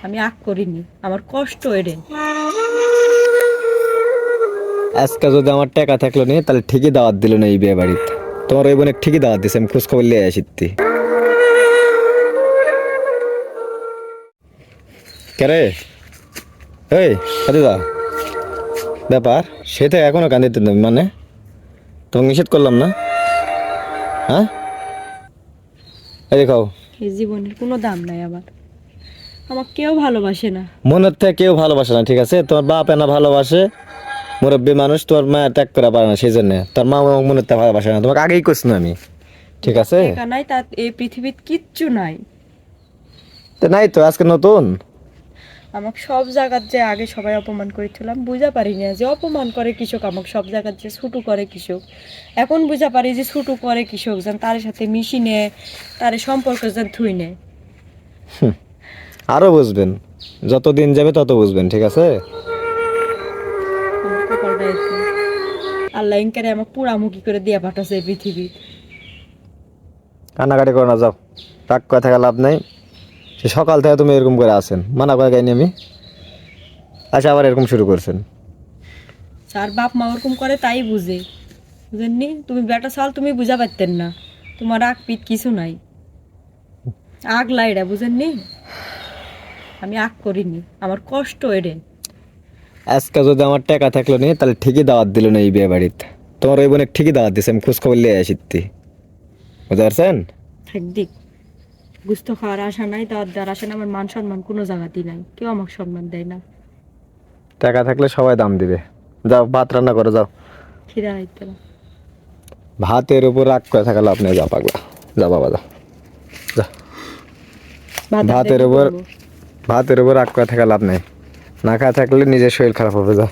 আমি আগ করিনি, আমার কষ্ট এড়ে। আজকে যদি আমার টাকা থাকলো নি তাহলে ঠিকই দাওয়াত দিল না এই বিয়ে বাড়িতে। তোমার ওই বোনের ঠিকই দাওয়াত দিছে, আমি খোঁজ খবর লিয়ে আসিতি। কে রে? এই হাদিদা, ব্যাপার সেটা এখনো কান্দিতে মানে তোমাকে নিষেধ করলাম না? হ্যাঁ, এই দেখাও, এই জীবনের কোনো দাম নাই আমার, আমার কেউ ভালোবাসে না। মনের থেকে কেউ ভালোবাসে না, ঠিক আছে? তোমার বাপ এনা ভালোবাসে, মুরব্বী মানুষ, তোমার মা ত্যাগ করে পারে না, সেই জন্য তোর মা আমার মনের থেকে ভালোবাসে না। তোমাকে আগেই করছি না আমি, ঠিক আছে? টাকা নাই, তার এই পৃথিবীর কিচ্ছু নাই। তো নাই তো, আজকে নতুন। আমাকে সব জায়গার যে আগে সবাই অপমান করেছিলাম, বুঝা পারি না যে অপমান করে কৃষক, আমাকে সব জায়গার যে ছুটু করে কৃষক। এখন বুঝা পারি যে ছুটু করে কৃষক যেন তার সাথে মিশি নেয়, তার সম্পর্ক যেন থুই নেয়। আরো বুঝবেন, যত দিন যাবে তত বুঝবেন, ঠিক আছে? আমার কপালটা এরকম। আল্লাহ ইনকারে আমাকে পোড়ামুখী করে দিয়া পাঠাছে এই পৃথিবী। কান্নাকাটি করো না, যাও। রাগ করে থাকা লাভ নাই। সে সকাল থেকে তুমি এরকম করে আসেন, মানা করে গাইনি আমি, আচ্ছা আবার এরকম শুরু করছেন। যার বাপ মা ওরকম করে তাই বুঝে, বুঝেননি? তুমি বেটা চাল, তুমি বুঝা পারতেন না, তোমার আগ পিঠ কিছু নাই, আগ লাইরা, বুঝেননি? আমি আগ করিনি, আমার কষ্ট এড়ে। আজকে যদি আমার টাকা থাকলো নি তাহলে ঠিকই দাওয়াত দিল না এই বিয়ে বাড়িতে। তোমার ওই বোনের ঠিকই দাওয়াত দিছে, আমি খোঁজ খবর লিয়ে আসিতি। বুঝতে পারছেন? থাক দিক, গুস্ত খাওয়ার আশা নাই, দাওয়াত দেওয়ার আশা নাই, আমার মান সম্মান কোনো জায়গাতেই নাই, কেউ আমাকে সম্মান দেয় না। টাকা থাকলে সবাই দাম দিবে। যাও ভাত রান্না করো, যাও। খিদা হইতে না। ভাতের উপর রাগ করে থাকা লাভ নেই, যা পাগলা, যা বাবা, যা যা। ভাত আর ভাতের দিয়ে কি উপর করবো? ভাতের উপর রাগ করে থাকা লাভ নেই, না খাওয়া থাকলে নিজের শরীর খারাপ হবে, যা।